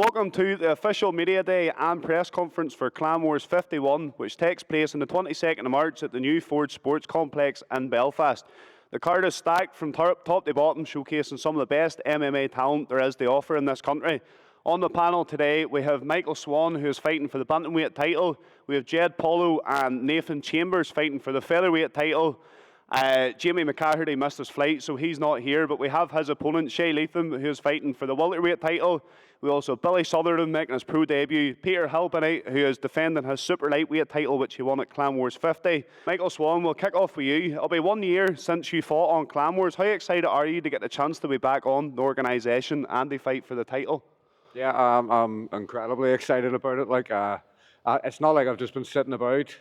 Welcome to the official media day and press conference for Clan Wars 51, which takes place on the 22nd of March at the new Ford Sports Complex in Belfast. The card is stacked from top to bottom, showcasing some of the best MMA talent there is to offer in this country. On the panel today, we have Michael Swan, who is fighting for the bantamweight title. We have Jed Paulo and Nathan Chambers fighting for the featherweight title. Jamie McCaherty missed his flight, so he's not here, but we have his opponent, Shay Latham, who is fighting for the welterweight title. We also have Billy Sutherland making his pro debut, Peter Halpenite, who is defending his super lightweight title, which he won at Clan Wars 50. Michael Swan, we'll kick off with you. It'll be 1 year since you fought on Clan Wars. How excited are you to get the chance to be back on the organisation and to fight for the title? Yeah, I'm incredibly excited about it. It's not like I've just been sitting about,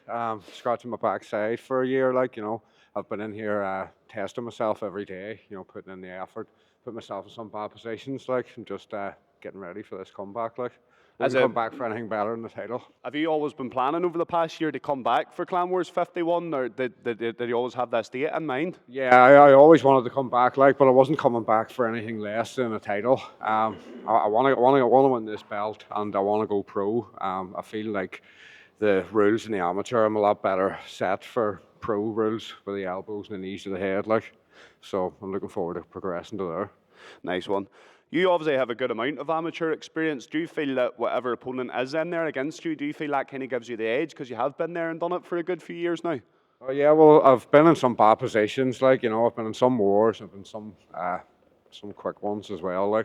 scratching my backside for a year. I've been in here testing myself every day. Putting in the effort, put myself in some bad positions. And just getting ready for this comeback. Come back for anything better than the title. Have you always been planning over the past year to come back for Clan Wars 51, or did you always have this date in mind? Yeah, I always wanted to come back, but I wasn't coming back for anything less than a title. I want to win this belt, and I want to go pro. I feel like the rules in the amateur, I'm a lot better set for pro rules with the elbows and the knees to the head. So I'm looking forward to progressing to there. Nice one. You obviously have a good amount of amateur experience. Do you feel that whatever opponent is in there against you, do you feel that kind of gives you the edge because you have been there and done it for a good few years now? Oh yeah, well, I've been in some bad positions. I've been in some wars, I've been some quick ones as well.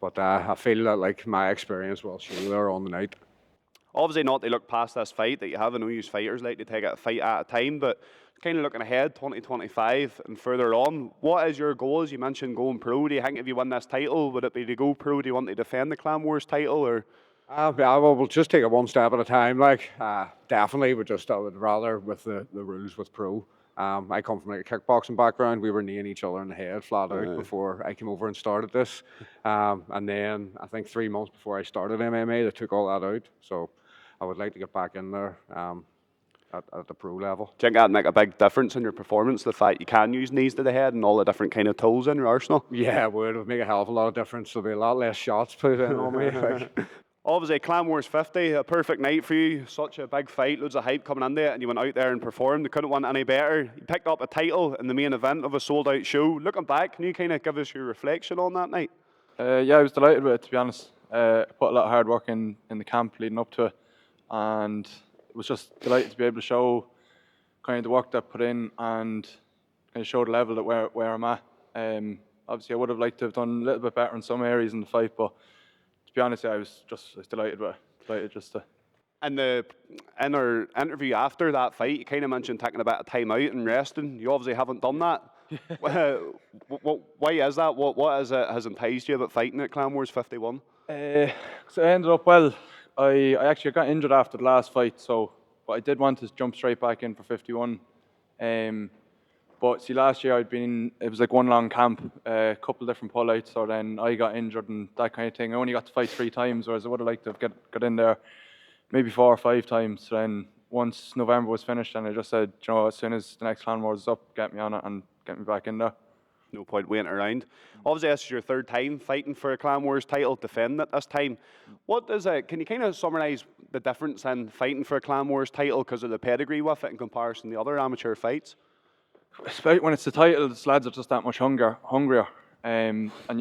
But I feel that my experience will show there on the night. Obviously not to look past this fight that you have. I know you fighters like to take a fight at a time, but kind of looking ahead, 2025 and further on, what is your goals? You mentioned going pro. Do you think if you win this title, would it be to go pro? Do you want to defend the Clan Wars title, or? We'll just take it one step at a time. Definitely, I would rather with the rules with pro. I come from a kickboxing background. We were kneeing each other in the head flat out before I came over and started this. And then I think 3 months before I started MMA, they took all that out. So I would like to get back in there. At the pro level. Do you think that'd make a big difference in your performance, the fact you can use knees to the head and all the different kind of tools in your arsenal? Yeah, it would make a hell of a lot of difference. There'll be a lot less shots put in on me. Obviously, Clan Wars 50, a perfect night for you. Such a big fight, loads of hype coming into it, and you went out there and performed. You couldn't want any better. You picked up a title in the main event of a sold-out show. Looking back, can you kind of give us your reflection on that night? Yeah, I was delighted with it, to be honest. I put a lot of hard work in the camp leading up to it, and was just delighted to be able to show kind of the work that I put in and kind of show the level that where I'm at. Obviously, I would have liked to have done a little bit better in some areas in the fight, but to be honest, I was delighted with it. Delighted just to. In our interview after that fight, you kind of mentioned taking a bit of time out and resting. You obviously haven't done that. Why is that? What is it has enticed you about fighting at Clan Wars 51? So I ended up well. I actually got injured after the last fight, but I did want to jump straight back in for 51. But see, last year it was like one long camp, a couple of different pullouts, so then I got injured and that kind of thing. I only got to fight 3 times, whereas I would have liked to have got in there maybe 4 or 5 times. So then once November was finished, and I just said, as soon as the next Clan Wars is up, get me on it and get me back in there. No point waiting around. Obviously, this is your 3rd time fighting for a Clan Wars title, defending it this time. Can you kind of summarise the difference in fighting for a Clan Wars title because of the pedigree with it in comparison to the other amateur fights? When it's the title, the lads are just that much hungrier. And they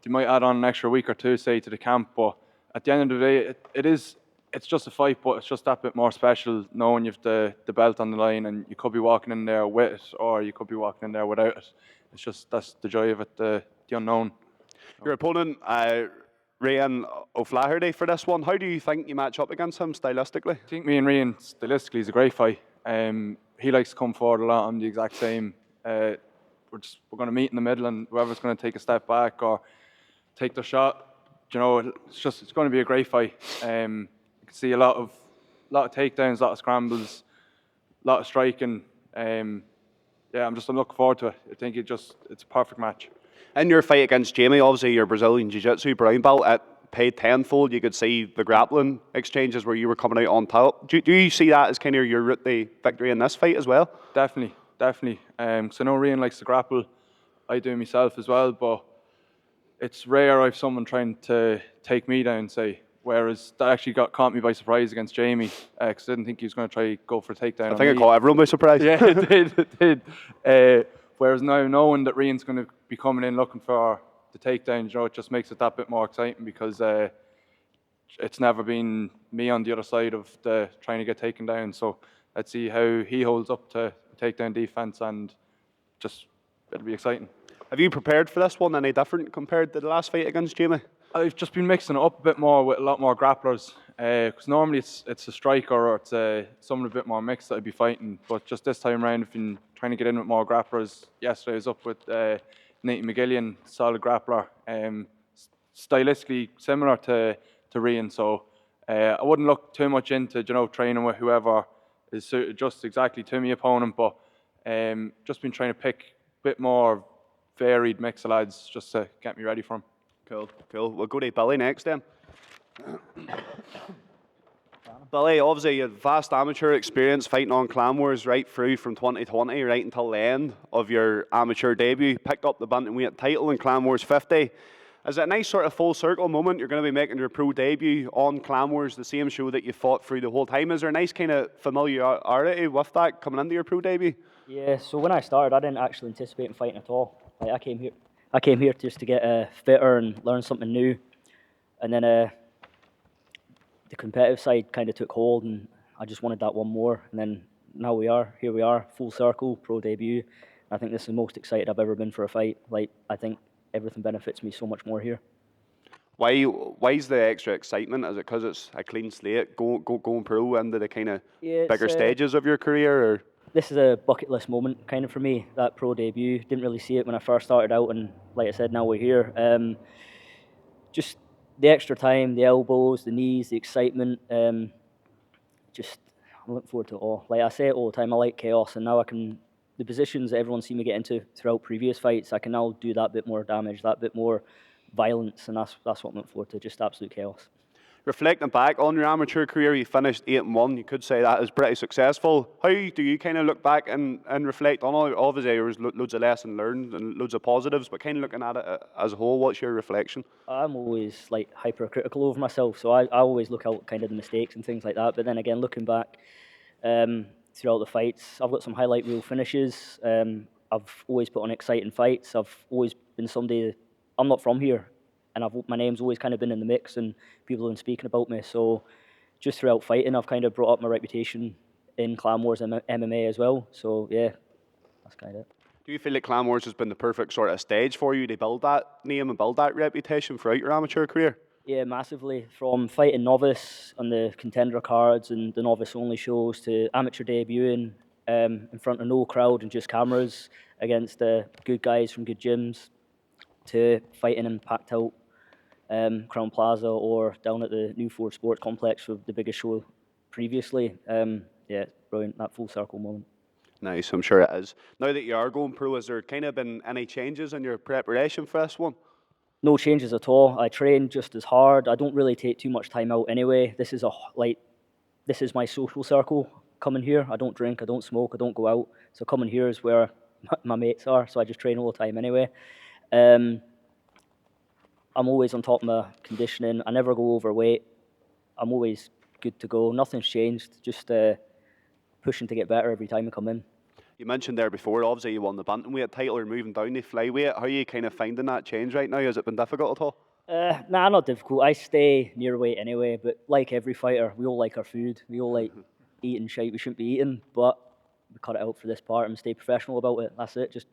might add on an extra week or 2, say, to the camp, but at the end of the day, it's just a fight, but it's just that bit more special knowing you've the belt on the line, and you could be walking in there with it, or you could be walking in there without it. It's just, that's the joy of it, the unknown. Your opponent, Ryan O'Flaherty, for this one, how do you think you match up against him stylistically? I think me and Ryan, stylistically, is a great fight. He likes to come forward a lot. I'm the exact same. We're going to meet in the middle, and whoever's going to take a step back or take the shot, it's going to be a great fight. You can see a lot of takedowns, a lot of scrambles, a lot of striking. I'm looking forward to it. I think it's a perfect match. In your fight against Jamie, obviously your Brazilian Jiu-Jitsu brown belt, it paid tenfold. You could see the grappling exchanges where you were coming out on top. Do you see that as kind of your route to victory in this fight as well? Definitely. So I know Ryan likes to grapple. I do myself as well, but it's rare I have someone trying to take me down, say. Whereas that actually caught me by surprise against Jamie, because I didn't think he was going to try go for a takedown. I think it caught everyone by surprise. Yeah, it did. It did. Whereas now knowing that Rian's going to be coming in looking for the takedown, it just makes it that bit more exciting because it's never been me on the other side of the trying to get taken down. So let's see how he holds up to takedown defense, and just it'll be exciting. Have you prepared for this one any different compared to the last fight against Jamie? I've just been mixing it up a bit more with a lot more grapplers. Because normally it's a striker or it's someone a bit more mixed that I'd be fighting. But just this time around, I've been trying to get in with more grapplers. Yesterday I was up with Nate McGillian, solid grappler. Stylistically similar to Rian. So I wouldn't look too much into training with whoever is just exactly to me opponent. But just been trying to pick a bit more varied mix of lads just to get me ready for him. Cool. We'll go to Billy next then. Billy, obviously you had vast amateur experience fighting on Clan Wars right through from 2020 right until the end of your amateur debut. Picked up the bantamweight title in Clan Wars 50. Is it a nice sort of full circle moment? You're going to be making your pro debut on Clan Wars, the same show that you fought through the whole time. Is there a nice kind of familiarity with that coming into your pro debut? Yeah, so when I started, I didn't actually anticipate fighting at all. Like I came here just to get fitter and learn something new, and then the competitive side kind of took hold, and I just wanted that one more. And then here we are, full circle, pro debut. I think this is the most excited I've ever been for a fight. Like I think everything benefits me so much more here. Why's the extra excitement? Is it because it's a clean slate, going pro into the kind of bigger stages of your career, or? This is a bucket list moment kind of for me, that pro debut. Didn't really see it when I first started out, and like I said, now we're here. Just the extra time, the elbows, the knees, the excitement. I'm looking forward to it all. Like I say it all the time, I like chaos, and now the positions that everyone's seen me get into throughout previous fights, I can now do that bit more damage, that bit more violence, and that's what I'm looking forward to, just absolute chaos. Reflecting back on your amateur career, you finished 8-1. You could say that is pretty successful. How do you kind of look back and reflect on it? Obviously, there was loads of lessons learned and loads of positives, but kind of looking at it as a whole, what's your reflection? I'm always like hypercritical over myself, so I always look out kind of the mistakes and things like that. But then again, looking back throughout the fights, I've got some highlight reel finishes. I've always put on exciting fights. I've always been somebody. I'm not from here, and my name's always kind of been in the mix, and people have been speaking about me. So just throughout fighting, I've kind of brought up my reputation in Clan Wars and MMA as well. So yeah, that's kind of it. Do you feel like Clan Wars has been the perfect sort of stage for you to build that name and build that reputation throughout your amateur career? Yeah, massively. From fighting novice on the contender cards and the novice only shows to amateur debuting in front of no crowd and just cameras against good guys from good gyms, to fighting in packed out Crown Plaza or down at the New Ford Sports Complex for the biggest show previously. Yeah, it's brilliant, that full circle moment. Nice, I'm sure it is. Now that you are going pro, has there kind of been any changes in your preparation for this one? No changes at all. I train just as hard. I don't really take too much time out anyway. This is my social circle coming here. I don't drink, I don't smoke, I don't go out. So coming here is where my mates are, so I just train all the time anyway. I'm always on top of my conditioning. I never go overweight. I'm always good to go. Nothing's changed. Just pushing to get better every time I come in. You mentioned there before, obviously you won the bantamweight title, or moving down the flyweight. How are you kind of finding that change right now? Has it been difficult at all? Nah, not difficult. I stay near weight anyway, but like every fighter, we all like our food. We all like eating shit we shouldn't be eating, but we cut it out for this part and stay professional about it. That's it. Just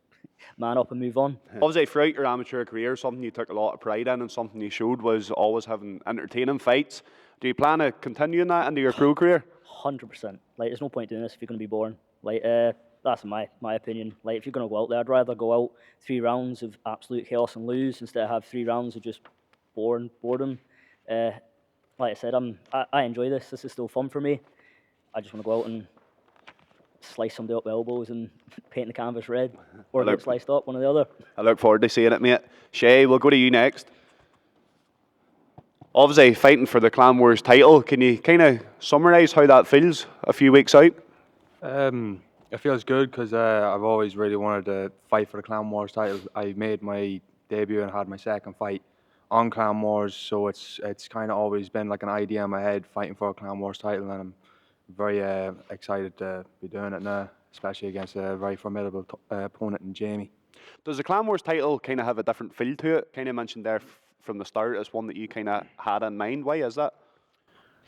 man up and move on. Obviously, throughout your amateur career, something you took a lot of pride in and something you showed was always having entertaining fights. Do you plan to continue that into your pro career? 100%. Like, there's no point doing this if you're going to be boring. Like, that's my opinion. Like, if you're going to go out there, I'd rather go out 3 rounds of absolute chaos and lose instead of have 3 rounds of just boredom. Like I said, I enjoy this. This is still fun for me. I just want to go out and slice somebody up with elbows and paint the canvas red, or get sliced up, one or the other. I look forward to seeing it, mate. Shay, we'll go to you next. Obviously, fighting for the Clan Wars title. Can you kind of summarise how that feels a few weeks out? It feels good because I've always really wanted to fight for the Clan Wars title. I made my debut and had my second fight on Clan Wars. So it's kind of always been like an idea in my head, fighting for a Clan Wars title, and I'm very excited to be doing it now, especially against a very formidable opponent in Jamie. Does the Clan Wars title kind of have a different feel to it? Kind of mentioned there from the start as one that you kind of had in mind. Why is that?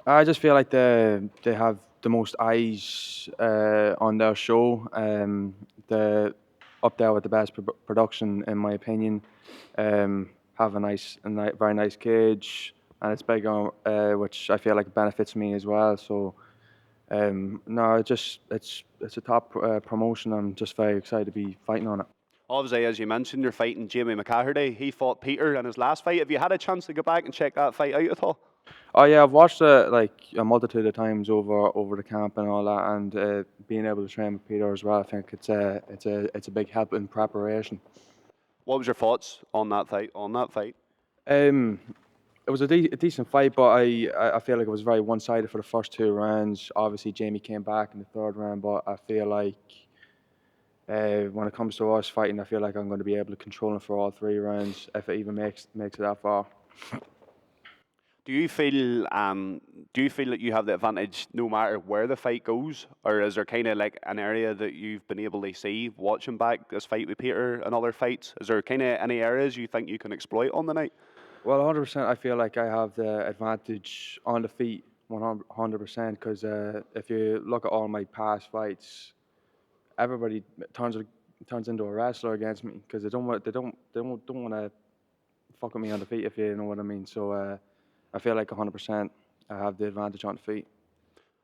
I just feel like they have the most eyes on their show. They're up there with the best production, in my opinion. Have a very nice cage, and it's big on, which I feel like benefits me as well. So no, it's a top promotion. I'm just very excited to be fighting on it. Obviously, as you mentioned, you're fighting Jamie McCahirdy. He fought Peter in his last fight. Have you had a chance to go back and check that fight out at all? Oh yeah, I've watched it like a multitude of times over the camp and all that, and being able to train with Peter as well. I think it's a big help in preparation. What was your thoughts on that fight? It was a decent fight, but I feel like it was very one-sided for the first 2 rounds. Obviously, Jamie came back in the 3rd round, but I feel like when it comes to us fighting, I feel like I'm going to be able to control him for all 3 rounds if it even makes it that far. Do you feel that you have the advantage no matter where the fight goes, or is there kind of like an area that you've been able to see watching back this fight with Peter and other fights? Is there kind of any areas you think you can exploit on the night? Well, 100%. I feel like I have the advantage on the feet, 100%. Because if you look at all my past fights, everybody turns into a wrestler against me because they don't want to fuck with me on the feet, if you know what I mean. So I feel like 100% I have the advantage on the feet.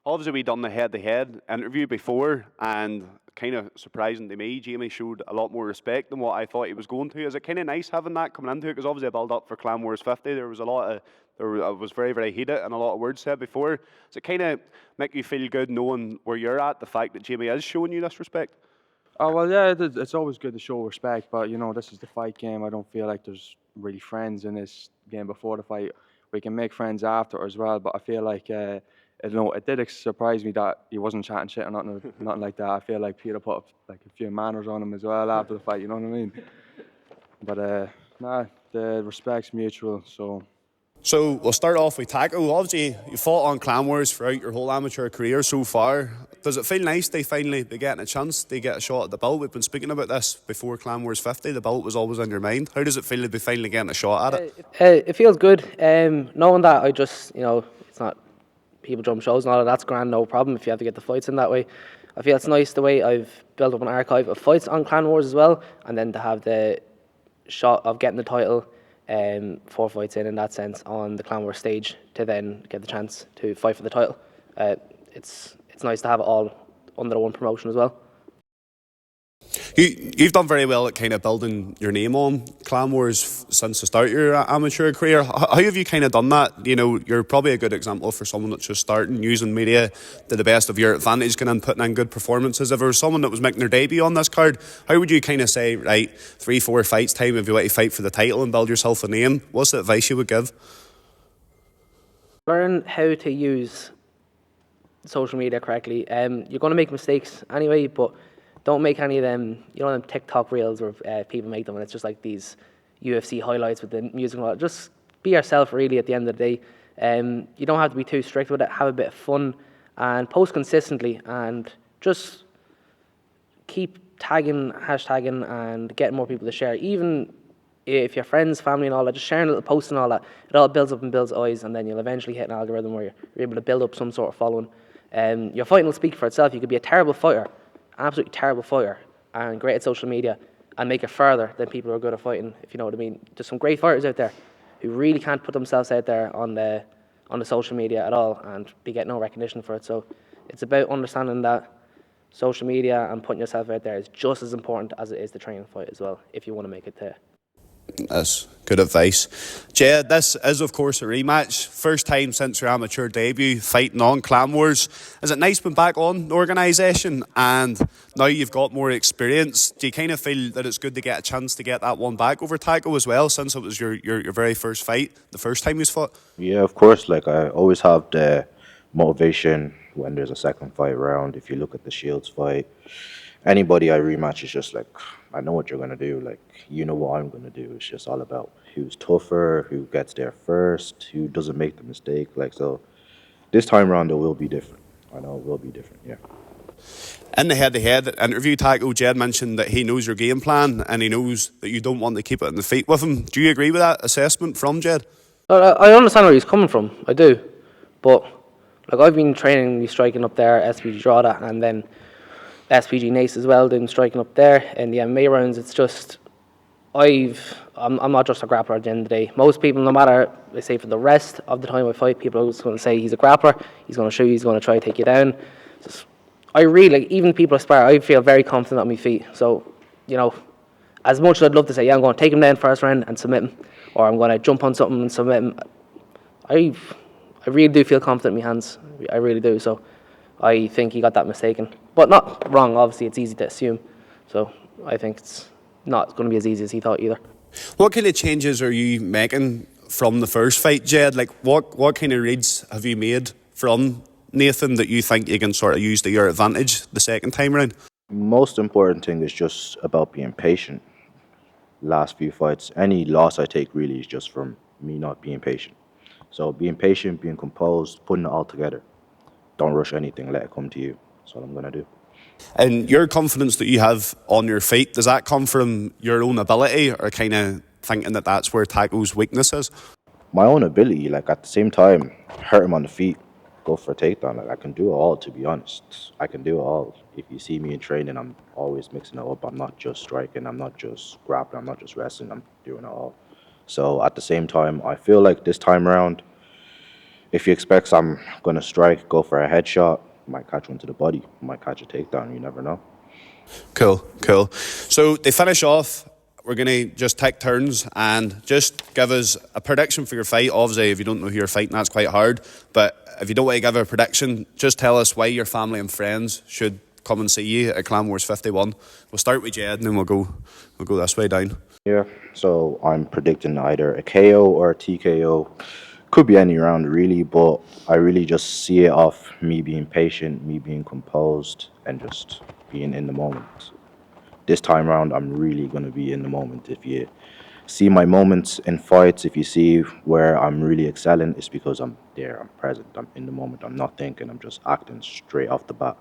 Obviously, we done the head-to-head interview before, and kind of surprising to me, Jamie showed a lot more respect than what I thought he was going to. Is it kind of nice having that coming into it? Because obviously, a build-up for Clan Wars 50, there was a lot of, it was very, very heated and a lot of words said before. Does it kind of make you feel good knowing where you're at, the fact that Jamie is showing you this respect? Oh, well, yeah, it's always good to show respect, but, you know, this is the fight game. I don't feel like there's really friends in this game before the fight. We can make friends after as well, but I feel like, it did surprise me that he wasn't chatting shit or nothing like that. I feel like Peter put up like a few manners on him as well after the fight, you know what I mean? But, nah, the respect's mutual, so... So we'll start off with Taco. Obviously, you fought on Clan Wars throughout your whole amateur career so far. Does it feel nice to finally be getting a chance to get a shot at the belt? We've been speaking about this before Clan Wars 50. The belt was always on your mind. How does it feel to be finally getting a shot at it? It feels good. Knowing that I just, it's not people drum shows and all of that's grand, no problem if you have to get the fights in that way. I feel it's nice the way I've built up an archive of fights on Clan Wars as well, and then to have the shot of getting the title 4 fights in that sense on the Clan Wars stage to then get the chance to fight for the title. It's nice to have it all under one promotion as well. You've done very well at kind of building your name on Clan Wars since the start of your amateur career. How have you kind of done that? You know, you're probably a good example for someone that's just starting, using media to the best of your advantage, putting in good performances. If there was someone that was making their debut on this card, how would you kind of say, right, 3-4 fights time if you want to fight for the title and build yourself a name? What's the advice you would give? Learn how to use social media correctly. You're going to make mistakes anyway, but don't make any of them, them TikTok reels where people make them and it's just like these UFC highlights with the music and all that. Just be yourself really at the end of the day. You don't have to be too strict with it. Have a bit of fun and post consistently and just keep tagging, hashtagging and getting more people to share. Even if your friends, family and all that, just sharing little posts and all that, it all builds up and builds eyes and then you'll eventually hit an algorithm where you're able to build up some sort of following. Your fighting will speak for itself. You could be a terrible fighter, absolutely terrible fighter, and great at social media, and make it further than people who are good at fighting, if you know what I mean. There's some great fighters out there who really can't put themselves out there on the social media at all and be getting no recognition for it. So it's about understanding that social media and putting yourself out there is just as important as it is to train and fight as well, if you want to make it there. That's good advice. Jay, this is of course a rematch. First time since your amateur debut fighting on Clan Wars. Is it nice being back on the organisation and now you've got more experience? Do you kind of feel that it's good to get a chance to get that one back over Taco as well, since it was your very first fight, the first time you fought? Yeah, of course. Like I always have the motivation when there's a second fight round. If you look at the Shields fight, anybody I rematch is just like, I know what you're gonna do. Like, you know what I'm gonna do. It's just all about who's tougher, who gets there first, who doesn't make the mistake. Like, so this time around it will be different. I know it will be different. Yeah. In the head-to-head interview, Taco, Jed mentioned that he knows your game plan and he knows that you don't want to keep it in the feet with him. Do you agree with that assessment from Jed? I understand where he's coming from. I do, but like I've been training, me striking up there, SPG Drada, and then SPG Nace as well, doing striking up there in the MMA rounds. It's just I'm not just a grappler at the end of the day. Most people, no matter, they say for the rest of the time I fight, people are always going to say he's a grappler, he's going to show you, he's going to try to take you down. Just, I really, like, even people aspire, I feel very confident on my feet. So, you know, as much as I'd love to say, yeah, I'm going to take him down first round and submit him, or I'm going to jump on something and submit him, I really do feel confident in my hands. I really do. So I think he got that mistaken. But not wrong, obviously, it's easy to assume. So I think it's not going to be as easy as he thought either. What kind of changes are you making from the first fight, Jed? Like, what kind of reads have you made from Nathan that you think you can sort of use to your advantage the second time around? Most important thing is just about being patient. Last few fights, any loss I take really is just from me not being patient. So being patient, being composed, putting it all together. Don't rush anything, let it come to you. That's what I'm going to do. And your confidence that you have on your feet, does that come from your own ability or kind of thinking that that's where Taco's weakness is? My own ability, like at the same time, hurt him on the feet, go for a takedown. Like I can do it all, to be honest. I can do it all. If you see me in training, I'm always mixing it up. I'm not just striking, I'm not just grappling, I'm not just wrestling, I'm doing it all. So at the same time, I feel like this time around, if he expects I'm going to strike, go for a headshot, might catch one to the body, might catch a takedown, you never know. Cool. So they finish off. We're going to just take turns and just give us a prediction for your fight. Obviously, if you don't know who you're fighting, that's quite hard. But if you don't want to give a prediction, just tell us why your family and friends should come and see you at Clan Wars 51. We'll start with Jed and then we'll go this way down. Yeah, so I'm predicting either a KO or a TKO. Could be any round really, but I really just see it off me being patient, me being composed, and just being in the moment. This time around, I'm really going to be in the moment. If you see my moments in fights, if you see where I'm really excelling, it's because I'm there, I'm present, I'm in the moment, I'm not thinking, I'm just acting straight off the bat.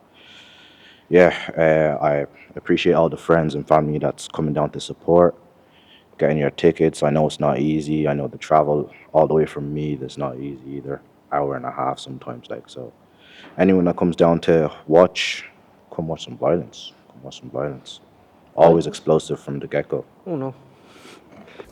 Yeah, I appreciate all the friends and family that's coming down to support. Getting your tickets, I know it's not easy. I know the travel all the way from me, that's not easy either. Hour and a half sometimes, like, so. Anyone that comes down to watch, come watch some violence. Come watch some violence. Always explosive from the get-go. Oh no.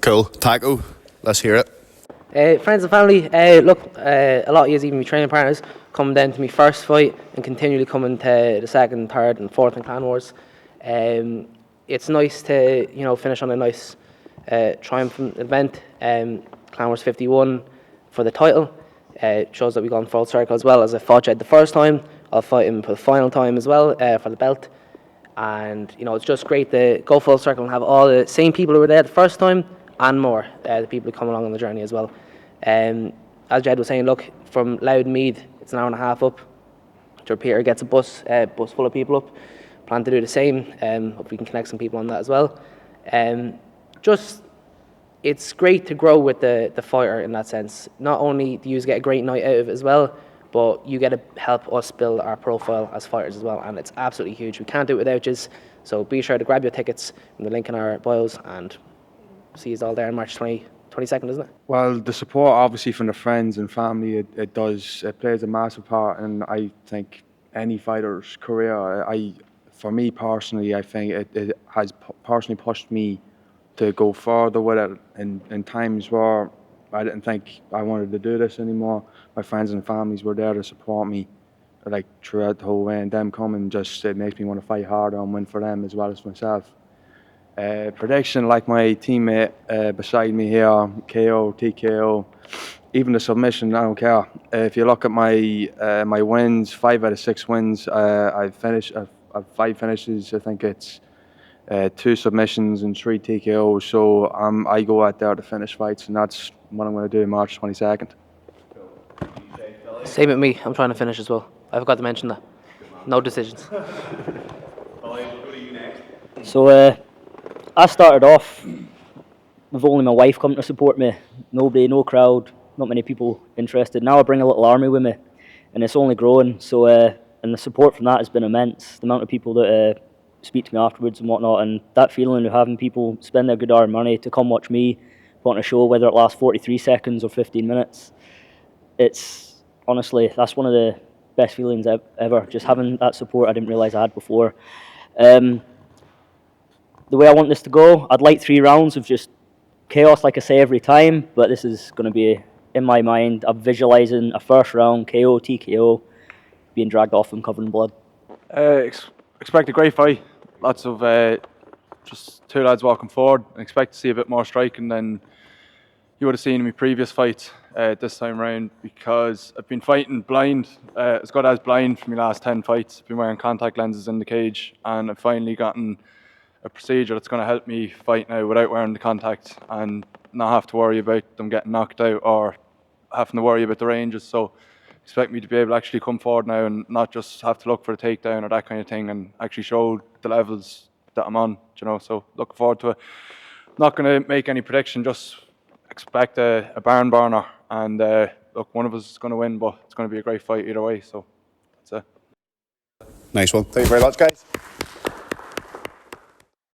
Cool. Taco, let's hear it. Friends and family, look, a lot of you, even my training partners, coming down to my first fight and continually coming to the second, third, and fourth in Clan Wars. It's nice to, you know, finish on a nice triumphant event. Clan Wars 51 for the title. It shows that we've gone full circle as well. As I fought Jed the first time, I'll fight him for the final time as well for the belt. And, you know, it's just great to go full circle and have all the same people who were there the first time and more, the people who come along on the journey as well. As Jed was saying, look, from Loudmead, it's an hour and a half up. Sure, Peter gets a bus full of people up. Plan to do the same. Hope we can connect some people on that as well. Just, it's great to grow with the fighter in that sense. Not only do you get a great night out of it as well, but you get to help us build our profile as fighters as well, and it's absolutely huge. We can't do it without you, so be sure to grab your tickets from the link in our bios and see you all there on March 22nd, isn't it? Well, the support obviously from the friends and family, it plays a massive part, and I think any fighter's career, for me personally, I think it has personally pushed me to go further with it in times where I didn't think I wanted to do this anymore. My friends and families were there to support me, like, throughout the whole way, and them coming just, it makes me want to fight harder and win for them as well as myself. Prediction, like my teammate beside me here, KO, TKO, even the submission, I don't care. If you look at my my wins, 5 out of 6 wins, I've 5 finishes. I think it's 2 submissions and 3 TKOs. So I go out there to finish fights, and that's what I'm going to do March 22nd. Same with me. I'm trying to finish as well. I forgot to mention that. No decisions. Well, we'll go to you So I started off with only my wife coming to support me. Nobody, no crowd, not many people interested. Now I bring a little army with me, and it's only growing. So and the support from that has been immense. The amount of people that speak to me afterwards and whatnot, and that feeling of having people spend their good hard money to come watch me put on a show, whether it lasts 43 seconds or 15 minutes. It's honestly, that's one of the best feelings ever. Just having that support I didn't realise I had before. The way I want this to go, I'd like 3 rounds of just chaos, like I say every time, but this is going to be, in my mind, I'm visualising a first round KO, TKO, being dragged off and covered in blood. Expect a great fight. Lots of just 2 lads walking forward. And expect to see a bit more striking than you would have seen in my previous fights this time around, because I've been fighting blind, as good as blind for my last 10 fights. I've been wearing contact lenses in the cage, and I've finally gotten a procedure that's going to help me fight now without wearing the contact and not have to worry about them getting knocked out or having to worry about the ranges. So expect me to be able to actually come forward now and not just have to look for a takedown or that kind of thing, and actually show the levels that I'm on, you know. So looking forward to it. Not going to make any prediction, just expect a barn burner, and look, one of us is going to win, but it's going to be a great fight either way. So that's it. Nice one. Thank you very much, guys.